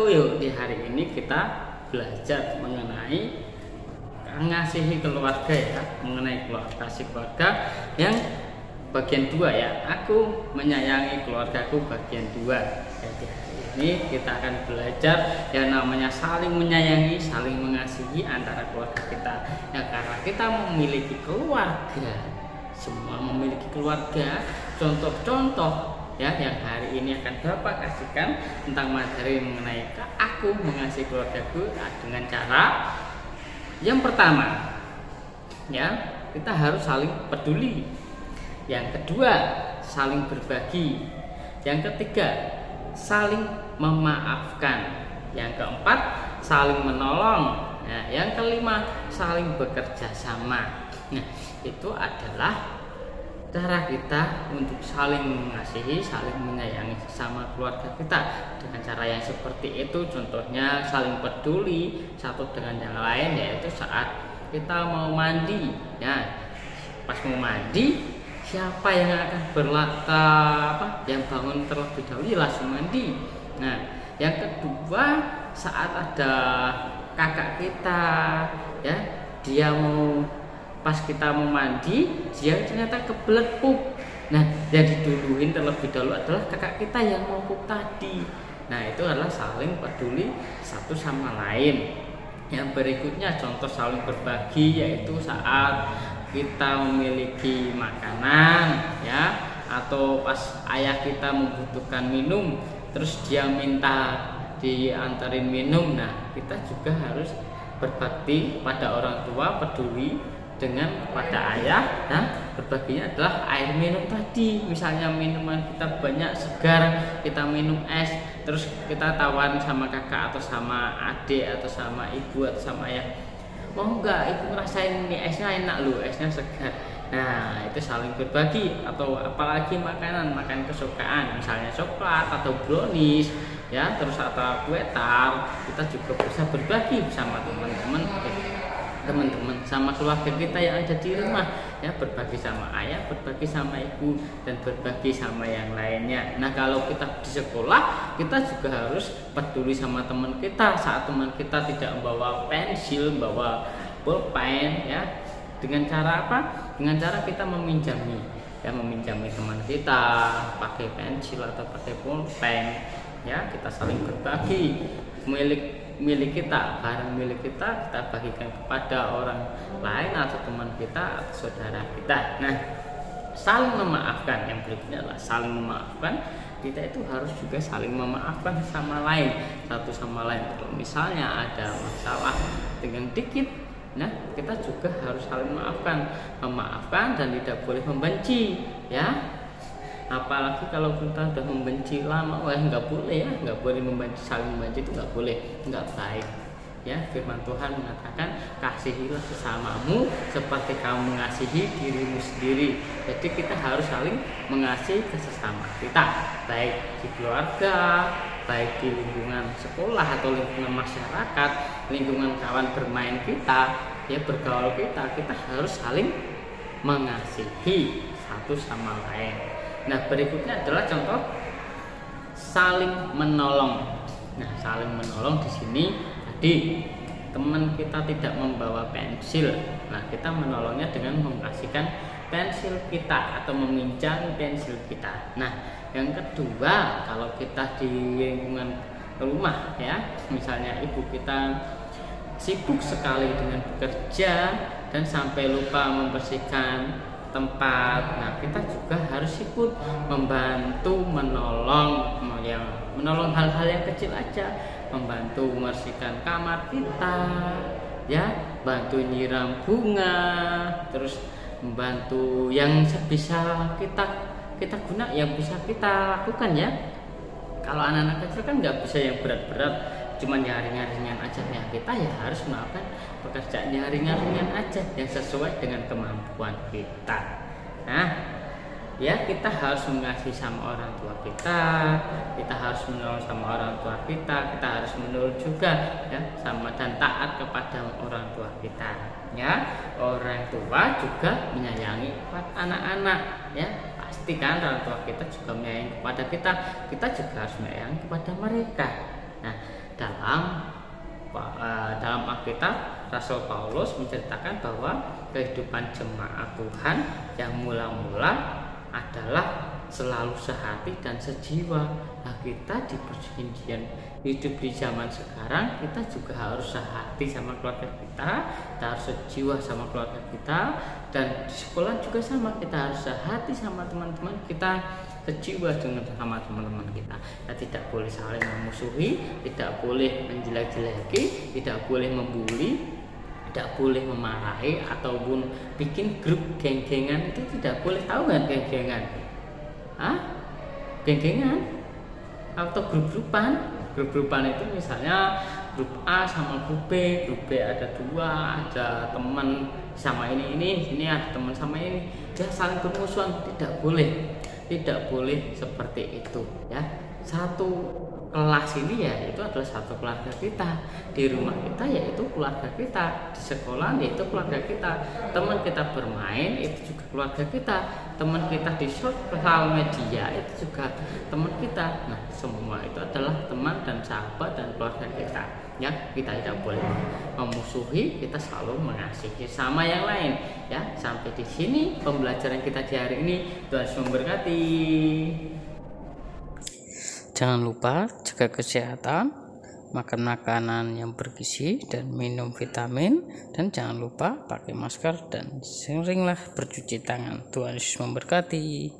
yuk di hari ini kita belajar mengenai mengasihi keluarga ya, mengenai kasih keluarga yang bagian 2 ya. Aku menyayangi keluargaku bagian 2. Jadi hari ini kita akan belajar yang namanya saling menyayangi, saling mengasihi antara keluarga kita. Ya, karena kita memiliki keluarga, semua memiliki keluarga. Contoh-contoh ya yang hari ini akan Bapak kasihkan tentang materi mengenai aku mengasihi keluargaku dengan cara yang pertama ya, kita harus saling peduli. Yang kedua, saling berbagi. Yang ketiga, saling memaafkan. Yang keempat, saling menolong. Nah, yang kelima, saling bekerja sama. Nah, itu adalah cara kita untuk saling mengasihi, saling menyayangi sama keluarga kita dengan cara yang seperti itu. Contohnya saling peduli satu dengan yang lain, yaitu saat kita mau mandi ya, pas mau mandi siapa yang akan yang bangun terlebih dahulu langsung mandi. Nah, yang kedua, saat ada kakak kita ya, dia mau pas kita mau mandi, dia ternyata kebelet pup. Nah, yang diduluin terlebih dahulu adalah kakak kita yang mau pup tadi. Nah, itu adalah saling peduli satu sama lain. Yang berikutnya contoh saling berbagi, yaitu saat kita memiliki makanan ya, atau pas ayah kita membutuhkan minum, terus dia minta diantarin minum. Nah, kita juga harus berbakti pada orang tua, peduli dengan pada ayah. Nah, berbaginya adalah air minum tadi. Misalnya minuman kita banyak segar, kita minum es, terus kita tawarin sama kakak atau sama adik atau sama ibu atau sama ayah, mau enggak ibu ngerasain ini esnya enak loh, esnya segar. Nah, itu saling berbagi. Atau apalagi makanan kesukaan, misalnya coklat atau brownies ya, terus atau kue tart, kita juga bisa berbagi bersama teman-teman sama keluarga kita yang ada di rumah ya, berbagi sama ayah, berbagi sama ibu, dan berbagi sama yang lainnya. Nah, kalau kita di sekolah, kita juga harus peduli sama teman kita. Saat teman kita tidak membawa pensil, membawa pulpen ya, dengan cara apa? Dengan cara kita meminjami teman kita pakai pensil atau pakai pulpen ya, kita saling berbagi. Milik kita, barang milik kita bagikan kepada orang lain atau teman kita atau saudara kita. Nah, saling memaafkan. Yang berikutnya adalah saling memaafkan. Kita itu harus juga saling memaafkan sama lain, satu sama lain. Kalau misalnya ada masalah dengan dikit, nah kita juga harus saling memaafkan dan tidak boleh membenci ya. Apalagi kalau kita sudah membenci lama, nggak boleh ya, nggak boleh membenci, saling membenci itu nggak boleh, nggak baik ya. Firman Tuhan mengatakan, kasihilah sesamamu seperti kamu mengasihi dirimu sendiri. Jadi kita harus saling mengasihi ke sesama kita, baik di keluarga, baik di lingkungan sekolah atau lingkungan masyarakat, lingkungan kawan bermain kita ya, bergaul kita harus saling mengasihi satu sama lain. Nah, berikutnya adalah contoh saling menolong. Nah, saling menolong di sini tadi teman kita tidak membawa pensil. Nah, kita menolongnya dengan mengasihkan pensil kita atau meminjam pensil kita. Nah, yang kedua, kalau kita di lingkungan rumah ya, misalnya ibu kita sibuk sekali dengan bekerja dan sampai lupa membersihkan tempat. Nah, kita juga harus ikut membantu, menolong hal-hal yang kecil aja, membantu membersihkan kamar kita ya, bantu nyiram bunga, terus membantu yang bisa kita guna, yang bisa kita lakukan ya. Kalau anak-anak kecil kan nggak bisa yang berat-berat, cuma yang ringan-ringan aja ya, kita ya harus melakukan pekerjaan yang ringan-ringan aja yang sesuai dengan kemampuan kita. Nah ya, kita harus mengasihi sama orang tua kita harus menolong sama orang tua kita harus menurut juga ya, sama dan taat kepada orang tua kita ya. Orang tua juga menyayangi anak-anak ya, pastikan orang tua kita juga menyayangi kepada kita juga harus menyayangi kepada mereka. Nah, dalam Alkitab Rasul Paulus menceritakan bahwa kehidupan jemaat Tuhan yang mula-mula adalah selalu sehati dan sejiwa. Nah, kita di perjanjian hidup di zaman sekarang, kita juga harus sehati sama keluarga kita harus sejiwa sama keluarga kita, dan di sekolah juga sama, kita harus sehati sama teman-teman kita, sejiwa dengan sama teman-teman kita. Kita tidak boleh saling memusuhi, tidak boleh menjelek-jeleki, tidak boleh membuli, tidak boleh memarahi ataupun bikin grup geng-gengan. Itu tidak boleh. Tahu kan geng-gengan? Geng-gengan atau grup-grupan itu misalnya grup A sama grup B ada dua, ada teman sama ini ada teman sama ini, dia saling bermusuhan. Tidak boleh seperti itu ya. Satu kelas ini ya itu adalah satu keluarga kita, di rumah kita yaitu keluarga kita, di sekolah yaitu keluarga kita, teman kita bermain itu juga keluarga kita, teman kita di sosial media itu juga teman kita. Nah, semua itu adalah teman dan sahabat dan keluarga kita ya. Kita tidak boleh memusuhi, kita selalu mengasihi sama yang lain ya. Sampai di sini pembelajaran kita di hari ini. Tuhan Yesus memberkati. Jangan lupa jaga kesehatan, makan makanan yang bergizi dan minum vitamin, dan jangan lupa pakai masker dan seringlah bercuci tangan. Tuhan Yesus memberkati.